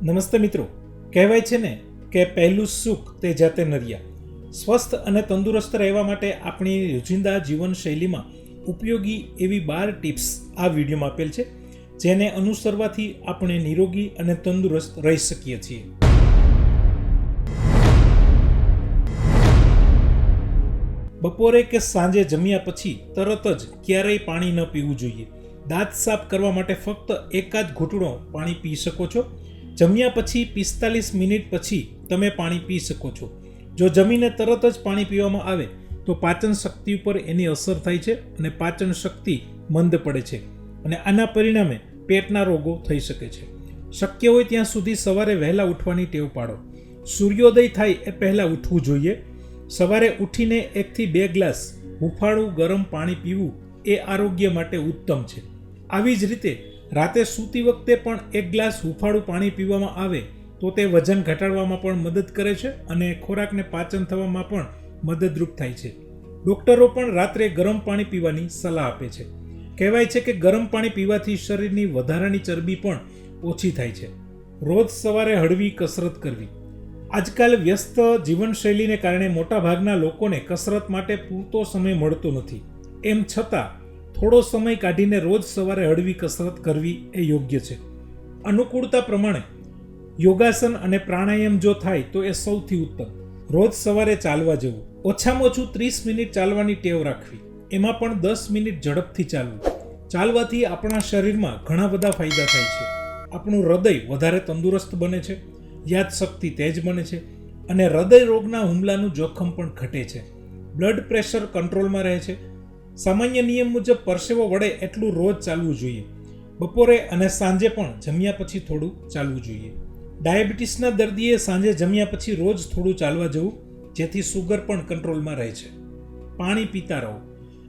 નમસ્તે મિત્રો, કહેવાય છે ને કે પહેલું સુખ તે જાતે નરિયા. સ્વસ્થ અને તંદુરસ્ત રહેવા માટે આપણી રોજિંદા જીવનશૈલીમાં ઉપયોગી એવી 12 ટિપ્સ આ વિડીયોમાં આપેલ છે, જેને અનુસરવાથી આપણે નિરોગી અને તંદુરસ્ત રહી શકીએ છીએ. બપોરે કે સાંજે જમ્યા પછી તરત જ ક્યારેય પાણી ન પીવું જોઈએ. દાંત સાફ કરવા માટે ફક્ત એક જ ઘૂંટડો પાણી પી શકો છો. જમ્યા પછી 45 મિનિટ પછી તમે પાણી પી શકો છો. જો જમીને તરત જ પાણી પીવામાં આવે તો પાચન શક્તિ ઉપર એની અસર થાય છે અને પાચન શક્તિ મંદ પડે છે અને આના પરિણામે પેટના રોગો થઈ શકે છે. શક્ય હોય ત્યાં સુધી સવારે વહેલા ઉઠવાની ટેવ પાડો. સૂર્યોદય થાય એ પહેલાં ઉઠવું જોઈએ. સવારે ઉઠીને 1 થી 2 ગ્લાસ હુંફાળું ગરમ પાણી પીવું એ આરોગ્ય માટે ઉત્તમ છે. આવી જ રીતે રાતે સૂતી વખતે પણ 1 ગ્લાસ હુંફાળું પાણી પીવામાં આવે તો તે વજન ઘટાડવામાં પણ મદદ કરે છે અને ખોરાકને પાચન થવામાં પણ મદદરૂપ થાય છે. ડૉક્ટરો પણ રાત્રે ગરમ પાણી પીવાની સલાહ આપે છે. કહેવાય છે કે ગરમ પાણી પીવાથી શરીરની વધારાની ચરબી પણ ઓછી થાય છે. રોજ સવારે હળવી કસરત કરવી. આજકાલ વ્યસ્ત જીવનશૈલીને કારણે મોટાભાગના લોકોને કસરત માટે પૂરતો સમય મળતો નથી. એમ છતાં થોડો સમય કાઢીને રોજ સવારે હળવી કસરત કરવી એ યોગ્ય છે. અનુકૂળતા પ્રમાણે યોગાસન અને પ્રાણાયામ જો થાય તો એ સૌથી ઉત્તમ. રોજ સવારે ચાલવા જવું. ઓછામાં ઓછું 30 મિનિટ ચાલવાની ટેવ રાખવી. એમાં પણ 10 મિનિટ ઝડપથી ચાલવું. ચાલવાથી આપણા શરીરમાં ઘણા બધા ફાયદા થાય છે. આપણું હૃદય વધારે તંદુરસ્ત બને છે, યાદશક્તિ તેજ બને છે અને હૃદય રોગના હુમલાનું જોખમ પણ ઘટે છે. બ્લડ પ્રેશર કંટ્રોલમાં રહે છે. સામાન્ય નિયમ મુજબ પરસેવો વળે એટલું રોજ ચાલવું જોઈએ. બપોરે અને સાંજે પણ જમ્યા પછી થોડું ચાલવું જોઈએ. ડાયાબિટીસના દર્દીએ સાંજે જમ્યા પછી રોજ થોડું ચાલવા જવું, જેથી સુગર પણ કંટ્રોલમાં રહે છે. પાણી પીતા રહો.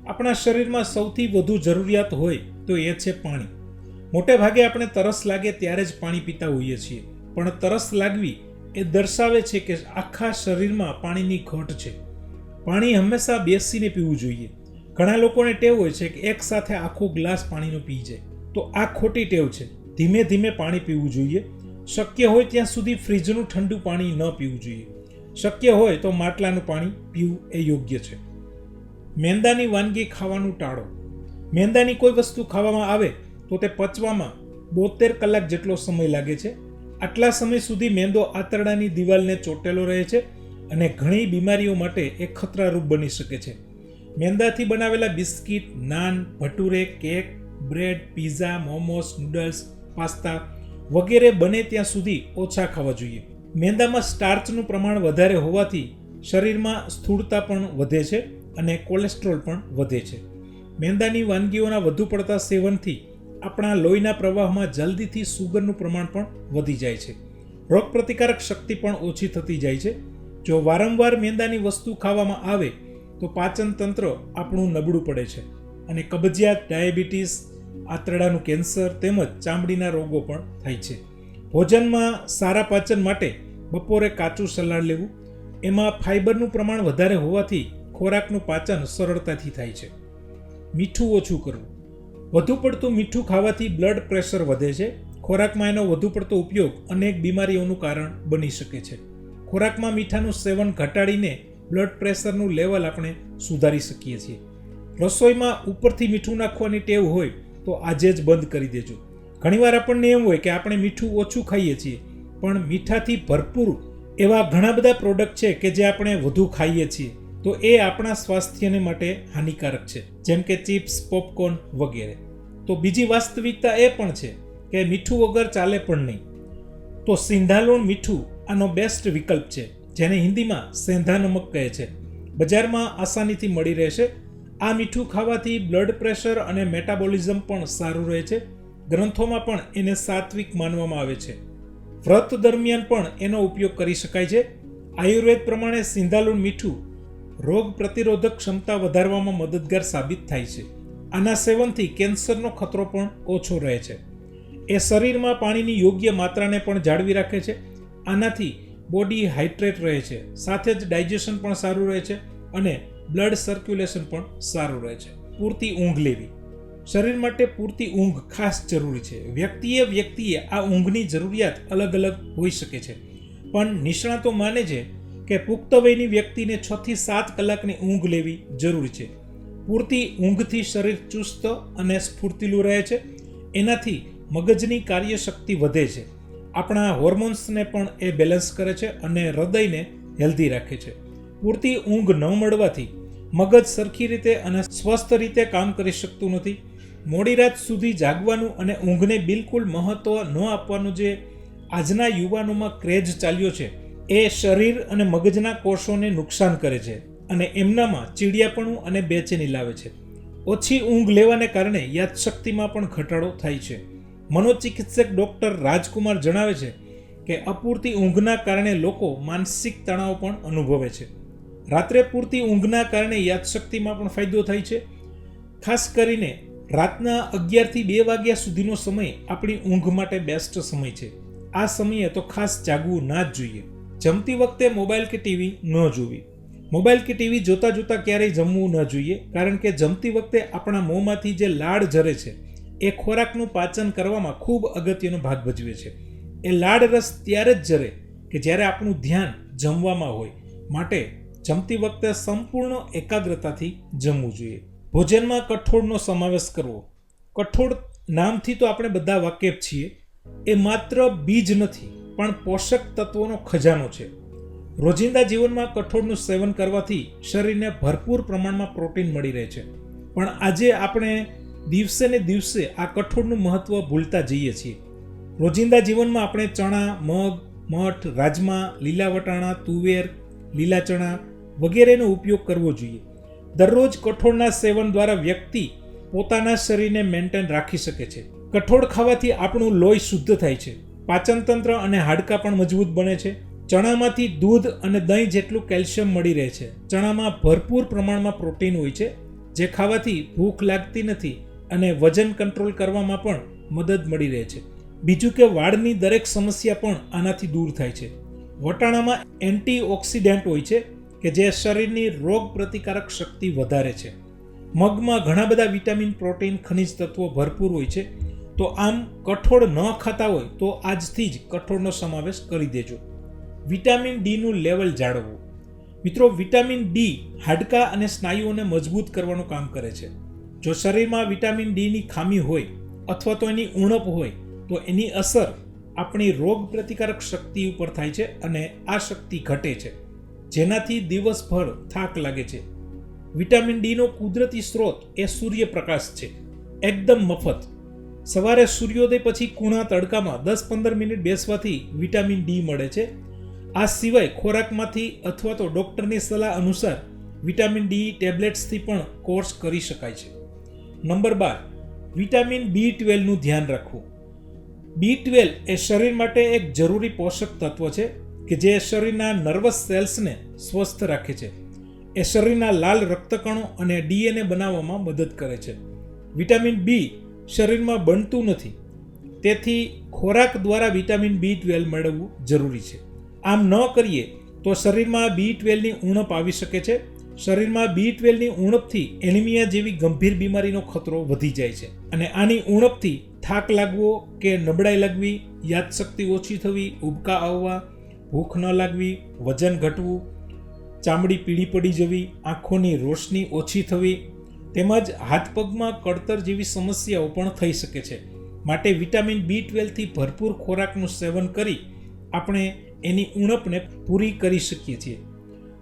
આપણા શરીરમાં સૌથી વધુ જરૂરિયાત હોય તો એ છે પાણી. મોટે ભાગે આપણે તરસ લાગે ત્યારે જ પાણી પીતા હોઈએ છીએ, પણ તરસ લાગવી એ દર્શાવે છે કે આખા શરીરમાં પાણીની ઘટ છે. પાણી હંમેશા બેસીને પીવું જોઈએ. ઘણા લોકોને ટેવ હોય છે કે એક સાથે આખો ગ્લાસ પાણીનો પી જાય, તો આ ખોટી ટેવ છે. ધીમે ધીમે પાણી પીવું જોઈએ. શક્ય હોય ત્યાં સુધી ફ્રીજનું ઠંડુ પાણી ન પીવું જોઈએ. શક્ય હોય તો માટલાનું પાણી પીવું એ યોગ્ય છે. મેંદાની વાનગી ખાવાનું ટાળો. મેંદાની કોઈ વસ્તુ ખાવામાં આવે તો તે પચવામાં 72 કલાક જેટલો સમય લાગે છે. આટલા સમય સુધી મેંદો આંતરડાની દિવાલને ચોટેલો રહે છે અને ઘણી બીમારીઓ માટે એ ખતરારૂપ બની શકે છે. મેંદાથી બનાવેલા biscuit, naan, bhature, cake, bread, pizza, momos, noodles, pasta વગેરે બને ત્યાં સુધી ઓછા ખાવા જોઈએ. મેંદામાં સ્ટાર્ચનું પ્રમાણ વધારે હોવાથી શરીરમાં સ્થૂળતા પણ વધે છે અને કોલેસ્ટ્રોલ પણ વધે છે. મેંદાની વાનગીઓના વધુ પડતા સેવનથી આપણા લોહીના પ્રવાહમાં જલ્દીથી સુગરનું પ્રમાણ પણ વધી જાય છે. રોગપ્રતિકારક શક્તિ પણ ઓછી થતી જાય છે. જો વારંવાર મેંદાની વસ્તુ ખાવામાં આવે તો પાચન તંત્ર આપણું નબળું પડે છે અને કબજિયાત, ડાયાબિટીસ, આંતરડાનું કેન્સર તેમજ ચામડીના રોગો પણ થાય છે. ભોજનમાં સારા પાચન માટે બપોરે કાચું સલાડ લેવું. એમાં ફાઇબરનું પ્રમાણ વધારે હોવાથી ખોરાકનું પાચન સરળતાથી થાય છે. મીઠું ઓછું કરવું. વધુ પડતું મીઠું ખાવાથી બ્લડ પ્રેશર વધે છે. ખોરાકમાં એનો વધુ પડતો ઉપયોગ અનેક બીમારીઓનું કારણ બની શકે છે. ખોરાકમાં મીઠાનું સેવન ઘટાડીને બ્લડ પ્રેશરનું લેવલ આપણે સુધારી શકીએ છીએ. રસોઈમાં ઉપરથી મીઠું નાખવાની ટેવ હોય તો આજે જ બંધ કરી દેજો. ઘણીવાર આપણને એમ હોય કે આપણે મીઠું ઓછું ખાઈએ છીએ, પણ મીઠાથી ભરપૂર એવા ઘણા બધા પ્રોડક્ટ છે કે જે આપણે વધુ ખાઈએ છીએ, તો એ આપણા સ્વાસ્થ્યને માટે હાનિકારક છે, જેમ કે ચિપ્સ, પોપકોર્ન વગેરે. તો બીજી વાસ્તવિકતા એ પણ છે કે મીઠું વગર ચાલે પણ નહીં. તો સિંધાલોણ મીઠું આનો બેસ્ટ વિકલ્પ છે, જેને હિન્દીમાં સેંધા નમક કહે છે. બજારમાં આસાનીથી મળી રહેશે. આ મીઠું ખાવાથી બ્લડ પ્રેશર અને મેટાબોલિઝમ પણ સારું રહે છે. ગ્રંથોમાં પણ એને સાત્વિક માનવામાં આવે છે. વ્રત દરમિયાન પણ એનો ઉપયોગ કરી શકાય છે. આયુર્વેદ પ્રમાણે સિંધાલુણ મીઠું રોગ પ્રતિરોધક ક્ષમતા વધારવામાં મદદગાર સાબિત થાય છે. આના સેવનથી કેન્સરનો ખતરો પણ ઓછો રહે છે. એ શરીરમાં પાણીની યોગ્ય માત્રાને પણ જાળવી રાખે છે. આનાથી બોડી હાઇડ્રેટ રહે છે, સાથે જ ડાયજેશન પણ સારું રહે છે અને બ્લડ સર્ક્યુલેશન પણ સારું રહે છે. પૂરતી ઊંઘ લેવી. શરીર માટે પૂરતી ઊંઘ ખાસ જરૂરી છે. વ્યક્તિએ આ ઊંઘની જરૂરિયાત અલગ અલગ હોઈ શકે છે, પણ નિષ્ણાતો માને છે કે પુખ્ત વયની વ્યક્તિને 6 થી 7 કલાકની ઊંઘ લેવી જરૂરી છે. પૂરતી ઊંઘથી શરીર ચુસ્ત અને સ્ફૂર્તિલું રહે છે. એનાથી મગજની કાર્યશક્તિ વધે છે, આપણા હોર્મોન્સને પણ એ બેલેન્સ કરે છે અને હૃદયને હેલ્ધી રાખે છે. પૂરતી ઊંઘ ન મળવાથી મગજ સરખી રીતે અને સ્વસ્થ રીતે કામ કરી શકતું નથી. મોડી રાત સુધી જાગવાનું અને ઊંઘને બિલકુલ મહત્વ ન આપવાનું જે આજના યુવાનોમાં ક્રેઝ ચાલ્યો છે, એ શરીર અને મગજના કોષોને નુકસાન કરે છે અને એમનામાં ચીડિયાપણું અને બેચેની લાવે છે. ઓછી ઊંઘ લેવાને કારણે યાદશક્તિમાં પણ ઘટાડો થાય છે. મનોચિકિત્સક ડૉક્ટર રાજકુમાર જણાવે છે કે અપૂરતી ઊંઘના કારણે લોકો માનસિક તણાવ પણ અનુભવે છે. રાત્રે પૂરતી ઊંઘના કારણે યાદશક્તિમાં પણ ફાયદો થાય છે. ખાસ કરીને રાતના 11 થી 2 વાગ્યા સુધીનો સમય આપણી ઊંઘ માટે બેસ્ટ સમય છે. આ સમયે તો ખાસ જાગવું ના જ જોઈએ. જમતી વખતે મોબાઈલ કે ટીવી ન જોવી. મોબાઈલ કે ટીવી જોતા જોતા ક્યારેય જમવું ન જોઈએ, કારણ કે જમતી વખતે આપણા મોંમાંથી જે લાળ ઝરે છે એ ખોરાકનું પાચન કરવામાં ખૂબ અગત્યનો ભાગ ભજવે છે. એ લાળ રસ ત્યારે જ ઝરે કે જ્યારે આપણું ધ્યાન જમવામાં હોય. માટે જમતી વખતે સંપૂર્ણ એકાગ્રતાથી જમવું જોઈએ. ભોજનમાં કઠોળનો સમાવેશ કરવો. કઠોળ નામથી તો આપણે બધા વાકેફ છીએ. એ માત્ર બીજ નથી, પણ પોષક તત્વોનો ખજાનો છે. રોજિંદા જીવનમાં કઠોળનું સેવન કરવાથી શરીરને ભરપૂર પ્રમાણમાં પ્રોટીન મળી રહે છે, પણ આજે આપણે દિવસે ને દિવસે આ કઠોળનું મહત્વ ભૂલતા જઈએ છીએ. રોજિંદા જીવનમાં આપણે ચણા, મગ, મઠ, રાજમા, લીલા વટાણા, તુવેર, લીલા ચણા વગેરેનો ઉપયોગ કરવો જોઈએ. દરરોજ કઠોળના સેવન દ્વારા વ્યક્તિ પોતાના શરીરને મેન્ટેન રાખી શકે છે. કઠોળ ખાવાથી આપણું લોહી શુદ્ધ થાય છે, પાચનતંત્ર અને હાડકાં પણ મજબૂત બને છે. ચણામાંથી દૂધ અને દહીં જેટલું કેલ્શિયમ મળી રહે છે. ચણામાં ભરપૂર પ્રમાણમાં પ્રોટીન હોય છે, જે ખાવાથી ભૂખ લાગતી નથી અને વજન કંટ્રોલ કરવામાં પણ મદદ મળી રહે છે. બીજું કે વાળની દરેક સમસ્યા પણ આનાથી દૂર થાય છે. વટાણામાં એન્ટીઓક્સિડન્ટ હોય છે કે જે શરીરની રોગ પ્રતિકારક શક્તિ વધારે છે. મગમાં ઘણા બધા વિટામિન, પ્રોટીન, ખનિજ તત્વો ભરપૂર હોય છે. તો આમ કઠોળ ન ખાતા હોય તો આજથી જ કઠોળનો સમાવેશ કરી દેજો. વિટામિન ડીનું લેવલ જાળવવું. મિત્રો, વિટામિન ડી હાડકાં અને સ્નાયુઓને મજબૂત કરવાનું કામ કરે છે. જો શરીરમાં વિટામિન ડીની ખામી હોય અથવા તો એની ઉણપ હોય તો એની અસર આપણી રોગ પ્રતિકારક શક્તિ ઉપર થાય છે અને આ શક્તિ ઘટે છે, જેનાથી દિવસભર થાક લાગે છે. વિટામિન ડીનો કુદરતી સ્ત્રોત એ સૂર્યપ્રકાશ છે, એકદમ મફત. સવારે સૂર્યોદય પછી કૂણા તડકામાં 10-15 મિનિટ બેસવાથી વિટામિન ડી મળે છે. આ સિવાય ખોરાકમાંથી અથવા તો ડૉક્ટરની સલાહ અનુસાર વિટામિન ડી ટેબ્લેટ્સથી પણ કોર્સ કરી શકાય છે. નંબર 12, વિટામિન B12નું ધ્યાન રાખવું. B12 એ શરીર માટે એક જરૂરી પોષક તત્વ છે કે જે શરીરના નર્વસ સેલ્સને સ્વસ્થ રાખે છે. એ શરીરના લાલ રક્તકણો અને DNA બનાવવામાં મદદ કરે છે. વિટામિન B શરીરમાં બનતું નથી, તેથી ખોરાક દ્વારા વિટામિન B12 મેળવવું જરૂરી છે. આમ ન કરીએ તો શરીરમાં B12ની ઉણપ આવી શકે છે. શરીરમાં B12ની ઉણપથી એનિમિયા જેવી ગંભીર બીમારીનો ખતરો વધી જાય છે અને આની ઉણપથી થાક લાગવો કે નબળાઈ લાગવી, યાદશક્તિ ઓછી થવી, ઉબકા આવવા, ભૂખ ન લાગવી, વજન ઘટવું, ચામડી પીળી પડી જવી, આંખોની રોશની ઓછી થવી તેમજ હાથ પગમાં કળતર જેવી સમસ્યાઓ પણ થઈ શકે છે. માટે વિટામિન B12થી ભરપૂર ખોરાકનું સેવન કરી આપણે એની ઉણપને પૂરી કરી શકીએ છીએ.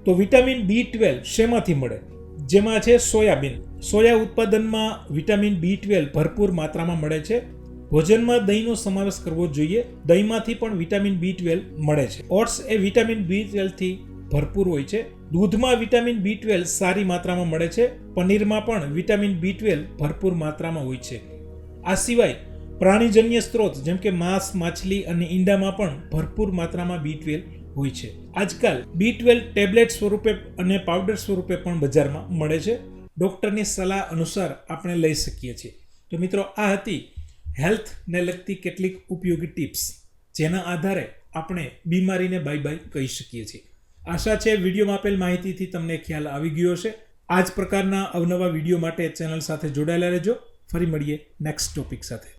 તો વિટામિન B12 શેમાંથી મળે? જેમાં છે સોયાબીન. સોયા ઉત્પાદનમાં વિટામિન B12 ભરપૂર માત્રામાં મળે છે. ભોજનમાં દહીંનો સમાવેશ કરવો જોઈએ. દહીંમાંથી પણ વિટામિન B12 મળે છે. ઓટ્સ એ વિટામિન B12થી ભરપૂર હોય છે. દૂધમાં વિટામિન B12 સારી માત્રામાં મળે છે. પનીરમાં પણ વિટામિન B12 ભરપૂર માત્રામાં હોય છે. આ સિવાય પ્રાણીજન્ય સ્ત્રોત જેમ કે માંસ, માછલી અને ઈંડામાં પણ ભરપૂર માત્રામાં B12 હોય છે. આજકાલ B12 ટેબ્લેટ સ્વરૂપે અને પાવડર સ્વરૂપે પણ બજારમાં મળે છે. ડૉક્ટરની સલાહ અનુસાર આપણે લઈ શકીએ છીએ. તો મિત્રો, આ હતી હેલ્થને લગતી કેટલીક ઉપયોગી ટિપ્સ, જેના આધારે આપણે બીમારીને બાય બાય કહી શકીએ છીએ. આશા છે વિડીયોમાં આપેલ માહિતીથી તમને ખ્યાલ આવી ગયો હશે. આ જ પ્રકારના અવનવા વિડીયો માટે ચેનલ સાથે જોડાયેલા રહેજો. ફરી મળીએ નેક્સ્ટ ટોપિક સાથે.